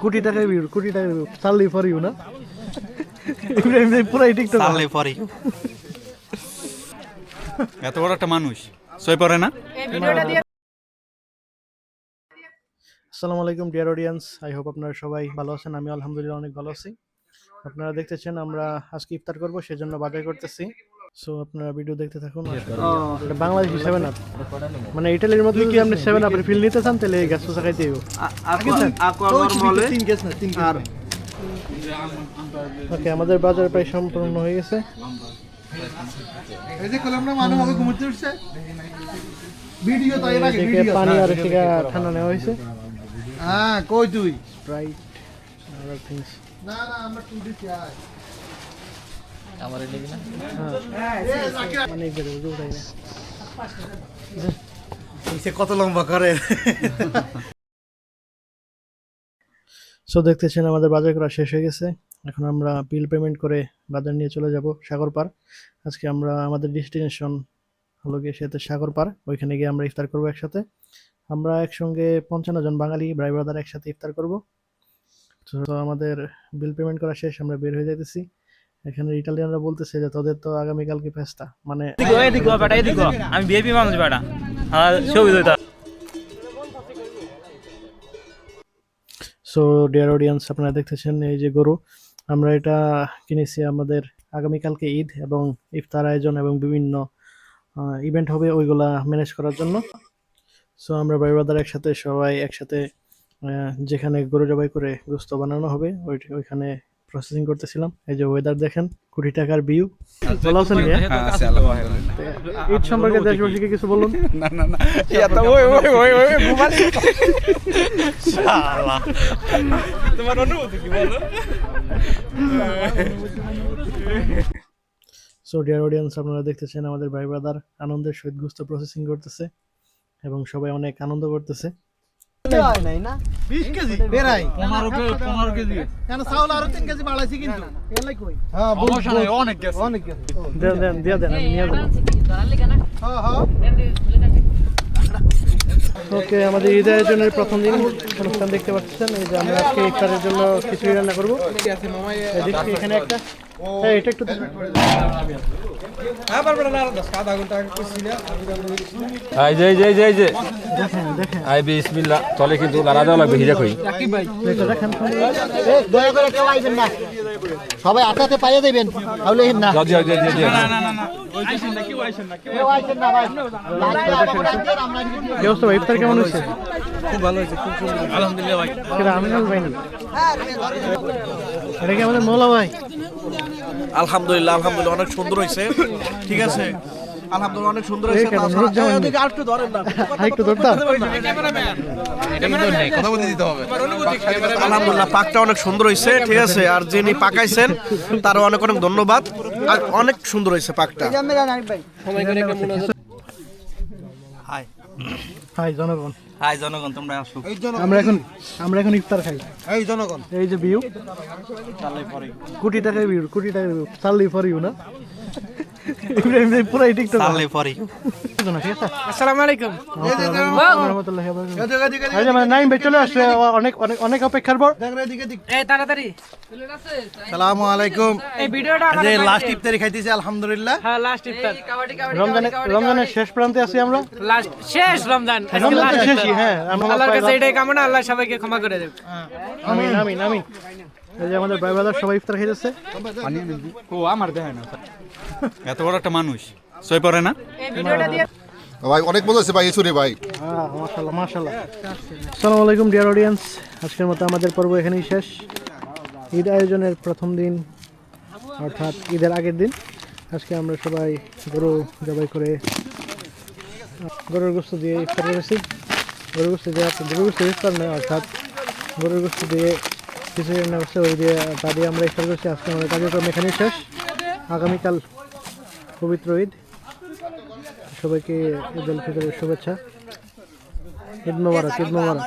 কোটি টাকার ভিউ, কোটি টাকার ভিউ, চার্লি ফর ইউ না? ইব্রাহিম ভাই পুরাই টিকটক চার্লি ফর ইউ। এত বড় একটা মানুষ সই পড়ে না। আসসালামু আলাইকুম ডিয়ার অডিয়েন্স, আই হোপ আপনারা সবাই ভালো আছেন। আমি আলহামদুলিল্লাহ অনেক ভালো আছি। আপনারা দেখতেছেন আমরা আজকে ইফতার করব, সেজন্য বাজার করতেছি। সো আপনারা ভিডিও দেখতে থাকুন। এটা বাংলাদেশি 7 আপ, মানে ইটালির মধ্যে কি আপনি 7 আপের ফিল নিতে চান তাহলে এই গ্যাস পোসা খাইতে হবে। ওকে, আমাদের বাজার প্রায় সম্পূর্ণ হয়ে গেছে। এই যে কলম না মানুষ আমাকে ঘুমোতে উঠছে ভিডিও তো এর আগে এদিকে ভিডিও পানি আর এদিকে ঠান্ডা নেওয়া হয়েছে। হ্যাঁ কই তুই রাইট আদার থিংস। না না আমরা টু দিছি আয় আমারে নেবি না? হ্যাঁ অনেক বেড়ে উঠাই না। সে কত লম্বা করে। সো দেখতেছেন আমাদের বাজার করা শেষ হয়ে গেছে। এখন আমরা বিল পেমেন্ট করে বাজার নিয়ে চলে যাব সাগর পার। আজকে আমরা আমাদের ডেস্টিনেশন হলো গিয়ে সেতে সাগর পার, ওইখানে গিয়ে আমরা ইফতার করব একসাথে। আমরা একসঙ্গে 55 জন বাঙালি ভাই ব্রাদার একসাথে ইফতার করব। তো আমাদের বিল পেমেন্ট করা শেষ, আমরা বের হয়ে যাইতেছি। এখানে ইটালিয়ানরা বলতেছে যে তোদের তো আগামীকালকে ফেস্টা, মানে আমি বিএপি মানুষ বেটা আর ছবি দুইটা। সো ডিয়ার অডিয়েন্স, আপনারা দেখতেছেন এই যে গরু, আমরা এটা কিনেছি আমাদের আগামীকালকে ঈদ এবং ইফতার আয়োজন এবং বিভিন্ন ইভেন্ট হবে ওইগুলা ম্যানেজ করার জন্য। সো আমরা ভাই ব্রাদার একসাথে সবাই একসাথে যেখানে গরু জবাই করে গোস্ত বানানো হবে ওইখানে প্রসেসিং করতেছিলাম। এই যে ওয়েদার দেখেন, কোটি টাকার ভিউ। ভালো আছেন ভাইয়া? ঈদ সম্পর্কে দেশবাসীকে কিছু বলুন। না না না এটা ওই ওই ওই ওই ঘুমালি শালা তোমার অনুভূতি কি বলো? সো ডিয়ার অডিয়েন্স, আপনারা দেখতেছেন আমাদের ভাই ব্রাদার আনন্দের সহিত গোস্ত প্রসেসিং করতেছে এবং সবাই অনেক আনন্দ করতেছে। 20 কেজি বেরাই 15 কেজি কেন চাউল আরো 3 কেজি বাড়াইছি কিন্তু এলাই কই হ্যাঁ অবশ্য নাই, অনেক গেছে অনেক গেছে দেন দেন দিয়ে দেন, আমি নিয়ে যাবো। হ্যাঁ হ্যাঁ ওকে, আমাদের ঈদ আয়োজনের প্রথম দিন অনুষ্ঠান দেখতে পাচ্ছেন। এই যে আমরা আজকে ইফতারের জন্য খিচুড়ি রান্না করবো। দেখছি এখানে একটা, হ্যাঁ এটা একটু এই যে দেখেন দেখেন আই বিসমিল্লাহ তলে কিন্তু লারা দেওয়া লাগবে হিজা কই এটা দেখেন। দয়া করে কেউ আইবেন না, সবাই আটাতে পাইয়ে দেবেন তাহলে না জি কেউ আইছেন না ভাই কি অবস্থা ভাই, ইফতার কেমন হয়েছে? খুব ভালো হয়েছে, খুব সুন্দর আলহামদুলিল্লাহ ভাই। এটা আমিনুল ভাই না? এটা কি আমাদের মৌলা ভাই? আলহামদুলিল্লাহ আলহামদুলিল্লাহ অনেক সুন্দর হয়েছে। ঠিক আছে আলহামদুলিল্লাহ অনেক সুন্দর হয়েছে। এদিকে আর একটু ধরেন না, একটু ধরতাম। কথা বলতে দিতে হবে। আলহামদুলিল্লাহ পাকটা অনেক সুন্দর হয়েছে। ঠিক আছে, আর যিনি পাকাইছেন তারও অনেক অনেক ধন্যবাদ। আর অনেক সুন্দর হয়েছে পাকটা। হাই হাই জনগণ, হাই জনগণ, তোমরা আসো। আমরা এখন ইফতার খাই। এই জনগণ এই যে ভিউ, কোটি টাকার ভিউ, কোটি টাকার ভিউ, চার্লি ফর ইউ না? ইব্রাহিম ভাই পুরাই টিকটক চার্লি ফর ইউ। ঠিক আছে। আসসালামু আলাইকুম। রাহমাতুল্লাহি ওয়া বারাকাতুহু। এই যে মানে নাইম ভাই চলে আসছে, অনেক অনেক অনেক অপেক্ষার পর। এই তাড়াতাড়ি আসসালামু আলাইকুম। এই ভিডিওটা যে লাস্ট ইফতারি খাইতেছি আলহামদুলিল্লাহ। হ্যাঁ লাস্ট ইফতার, রমজানের শেষ প্রান্তে আছি আমরা। লাস্ট শেষ রমজান, রমজান তো শেষই, হ্যাঁ। আল্লাহর কাছে এটাই কামনা, আল্লাহ সবাইকে ক্ষমা করে দেবে। আমিন আমিন আমিন। এই যে আমাদের ভাই ব্রাদার সবাই ইফতার খাইতেছে। ও আমার দেখে না এত বড় একটা মানুষ সই পড়ে না। এই ভিডিওটা দিয়ে ভাই অনেক মজা হচ্ছে ভাই, এসুরে ভাই। মাশাআল্লাহ মাশাআল্লাহ। আসসালামু আলাইকুম ডিয়ার অডিয়েন্স, আজকের মতো আমাদের পর্ব এখানেই শেষ। ঈদ আয়োজনের প্রথম দিন অর্থাৎ ঈদের আগের দিন আজকে আমরা সবাই গরু জবাই করে গরুর গোস্ত দিয়ে ইফতার করেছি। গরুর গোস্ত ইফতার নয়, অর্থাৎ গরুর গোস্ত দিয়ে কিছু রান্না করছে, ওই দিয়ে তা দিয়ে আমরা ইফতার করছি। আজকে আমাদের কার্যক্রম এখানেই শেষ। আগামীকাল পবিত্র ঈদ, সবাইকে ঈদ উল ফিতরের শুভেচ্ছা। ঈদ মোবারক, ঈদ মোবারক।